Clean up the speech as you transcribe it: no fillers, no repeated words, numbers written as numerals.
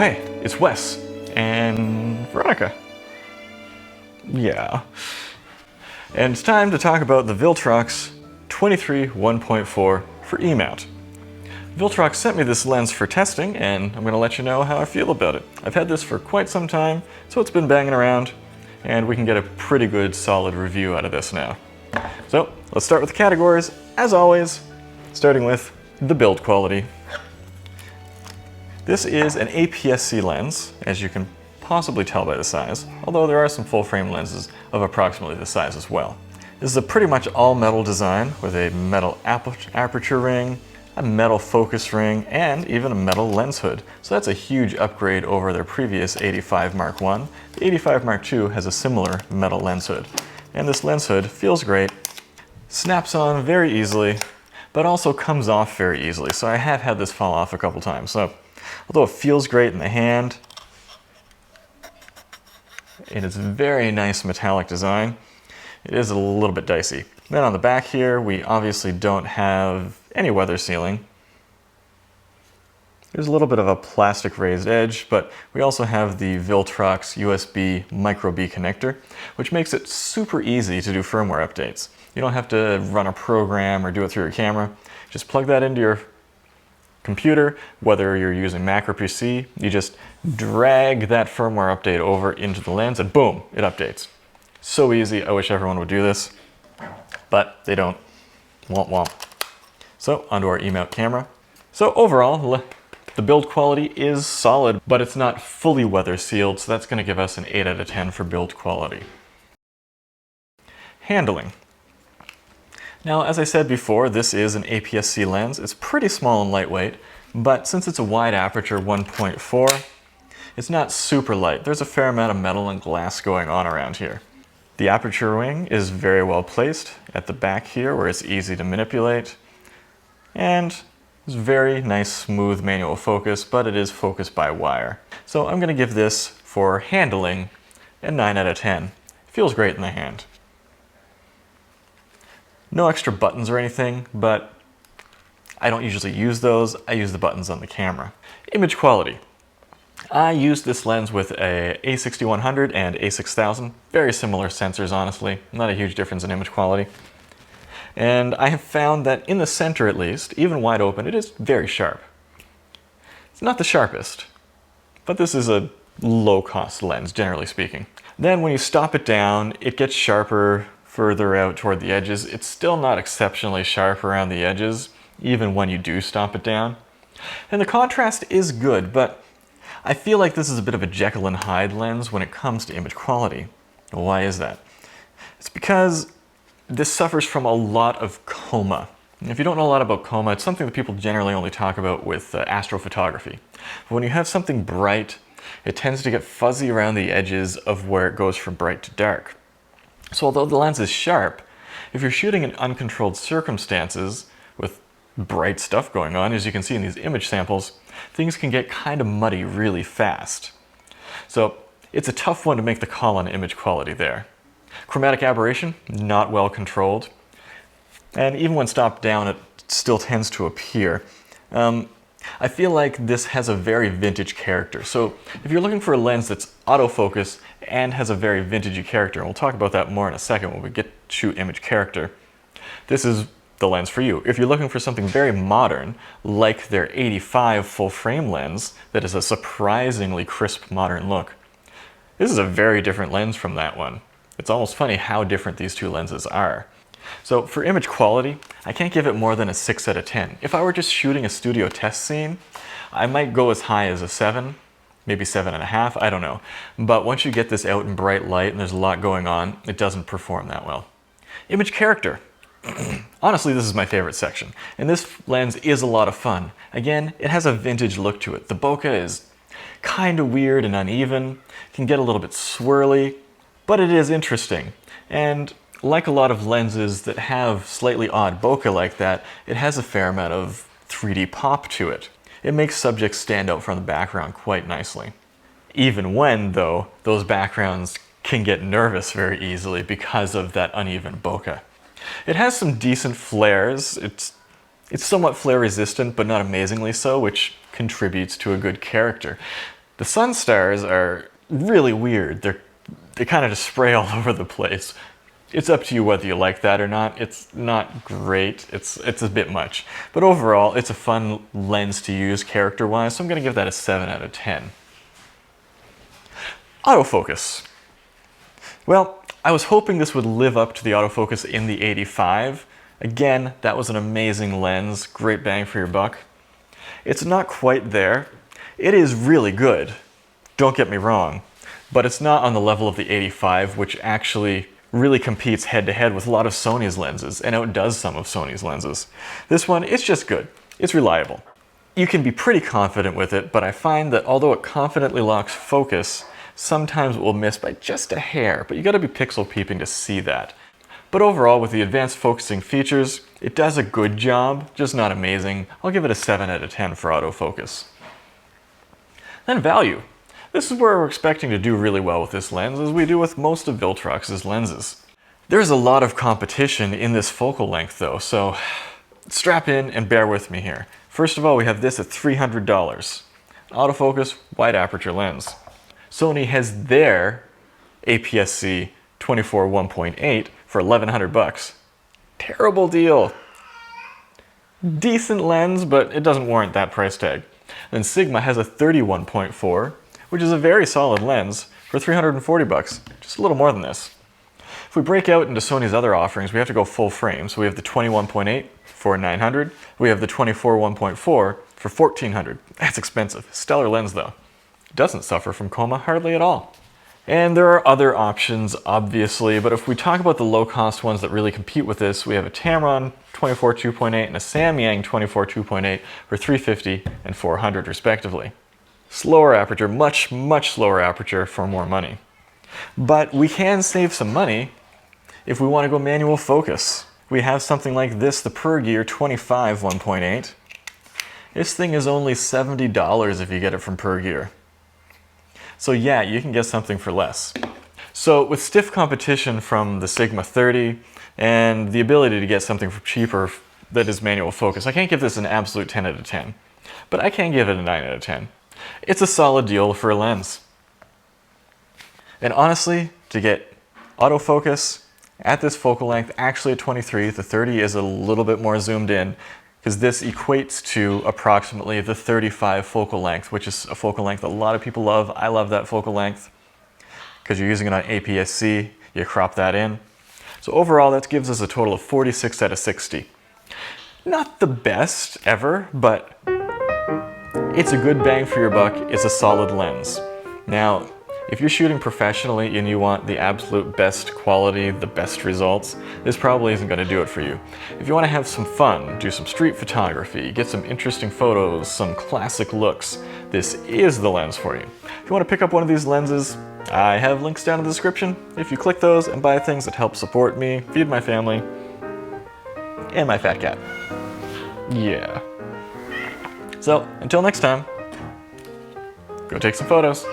hey, it's Wes and Veronica. Yeah. And it's time to talk about the Viltrox 23 1.4 for E-mount. Viltrox sent me this lens for testing, and I'm going to let you know how I feel about it. I've had this for quite some time, so it's been banging around, and we can get a pretty good solid review out of this now. So let's start with the categories, as always, starting with the build quality. This is an APS-C lens, as you can possibly tell by the size, although there are some full-frame lenses of approximately this size as well. This is a pretty much all-metal design with a metal aperture ring, a metal focus ring, and even a metal lens hood. So that's a huge upgrade over their previous 85 Mark I. The 85 Mark II has a similar metal lens hood. And this lens hood feels great, snaps on very easily, but also comes off very easily. So I have had this fall off a couple times. So although it feels great in the hand, and it's very nice metallic design, it is a little bit dicey. Then on the back here, we obviously don't have any weather sealing. There's a little bit of a plastic raised edge, but we also have the Viltrox USB micro B connector, which makes it super easy to do firmware updates. You don't have to run a program or do it through your camera. Just plug that into your computer, whether you're using Mac or PC, you just drag that firmware update over into the lens and boom, it updates. So easy. I wish everyone would do this, but they don't. Womp womp. So onto our E-mount camera. So overall, the build quality is solid, but it's not fully weather sealed, so that's going to give us an 8 out of 10 for build quality. Handling. Now, as I said before, this is an APS-C lens. It's pretty small and lightweight, but since it's a wide aperture 1.4, it's not super light. There's a fair amount of metal and glass going on around here. The aperture ring is very well placed at the back here where it's easy to manipulate, and it's very nice smooth manual focus, but it is focused by wire. So I'm going to give this, for handling, a 9 out of 10. It feels great in the hand. No extra buttons or anything, but I don't usually use those. I use the buttons on the camera. Image quality. I used this lens with a A6100 and A6000. Very similar sensors, honestly. Not a huge difference in image quality. And I have found that in the center at least, even wide open, it is very sharp. It's not the sharpest, but this is a low-cost lens, generally speaking. Then when you stop it down, it gets sharper further out toward the edges. It's still not exceptionally sharp around the edges, even when you do stop it down. And the contrast is good, but I feel like this is a bit of a Jekyll and Hyde lens when it comes to image quality. Why is that? It's because this suffers from a lot of chroma. And if you don't know a lot about chroma, it's something that people generally only talk about with astrophotography. But when you have something bright, it tends to get fuzzy around the edges of where it goes from bright to dark. So although the lens is sharp, if you're shooting in uncontrolled circumstances with bright stuff going on, as you can see in these image samples, things can get kind of muddy really fast. So it's a tough one to make the call on image quality there. Chromatic aberration, not well controlled. And even when stopped down, it still tends to appear. I feel like this has a very vintage character. So if you're looking for a lens that's autofocus and has a very vintagey character, and we'll talk about that more in a second when we get to shoot image character, this is the lens for you. If you're looking for something very modern, like their 85 full frame lens that is a surprisingly crisp modern look, this is a very different lens from that one. It's almost funny how different these two lenses are. So for image quality, I can't give it more than a 6 out of 10. If I were just shooting a studio test scene, I might go as high as a 7, maybe 7.5, I don't know. But once you get this out in bright light and there's a lot going on, it doesn't perform that well. Image character. Honestly, this is my favorite section. And this lens is a lot of fun. Again, it has a vintage look to it. The bokeh is kind of weird and uneven, can get a little bit swirly, but it is interesting. And like a lot of lenses that have slightly odd bokeh like that, it has a fair amount of 3D pop to it. It makes subjects stand out from the background quite nicely. Even when, though, those backgrounds can get nervous very easily because of that uneven bokeh. It has some decent flares. It's somewhat flare resistant, but not amazingly so, which contributes to a good character. The sun stars are really weird. They kind of just spray all over the place. It's up to you whether you like that or not. It's not great. It's a bit much. But overall, it's a fun lens to use character-wise, so I'm going to give that a 7 out of 10. Autofocus. Well, I was hoping this would live up to the autofocus in the 85. Again, that was an amazing lens. Great bang for your buck. It's not quite there. It is really good. Don't get me wrong. But it's not on the level of the 85, which actually really competes head-to-head with a lot of Sony's lenses and outdoes some of Sony's lenses. This one, it's just good. It's reliable. You can be pretty confident with it, but I find that although it confidently locks focus, sometimes it will miss by just a hair, but you gotta be pixel peeping to see that. But overall, with the advanced focusing features, it does a good job, just not amazing. I'll give it a 7 out of 10 for autofocus. Then value. This is where we're expecting to do really well with this lens, as we do with most of Viltrox's lenses. There's a lot of competition in this focal length though, so strap in and bear with me here. First of all, we have this at $300. Autofocus, wide aperture lens. Sony has their APS-C 24 1.8 for $1,100. Terrible deal. Decent lens, but it doesn't warrant that price tag. Then Sigma has a 31.4, which is a very solid lens for $340, just a little more than this. If we break out into Sony's other offerings, we have to go full frame. So we have the 21.8 for $900. We have the 24 1.4 for $1,400. That's expensive. Stellar lens though. It doesn't suffer from coma hardly at all. And there are other options, obviously, but if we talk about the low-cost ones that really compete with this, we have a Tamron 24 2.8 and a Samyang 24 2.8 for $350 and $400 respectively. Slower aperture, much slower aperture for more money. But we can save some money if we want to go manual focus. We have something like this, the PerGear 25 1.8. This thing is only $70 if you get it from PerGear. So yeah, you can get something for less. So with stiff competition from the Sigma 30 and the ability to get something for cheaper that is manual focus, I can't give this an absolute 10 out of 10, but I can give it a 9 out of 10. It's a solid deal for a lens. And honestly, to get autofocus at this focal length, actually at 23, the 30 is a little bit more zoomed in, because this equates to approximately the 35 focal length, which is a focal length a lot of people love. I love that focal length, because you're using it on APS-C, you crop that in. So overall, that gives us a total of 46 out of 60. Not the best ever, but it's a good bang for your buck. It's a solid lens. Now, if you're shooting professionally and you want the absolute best quality, the best results, this probably isn't going to do it for you. If you want to have some fun, do some street photography, get some interesting photos, some classic looks, this is the lens for you. If you want to pick up one of these lenses, I have links down in the description. If you click those and buy things that help support me, feed my family, and my fat cat. Yeah. So, until next time, go take some photos.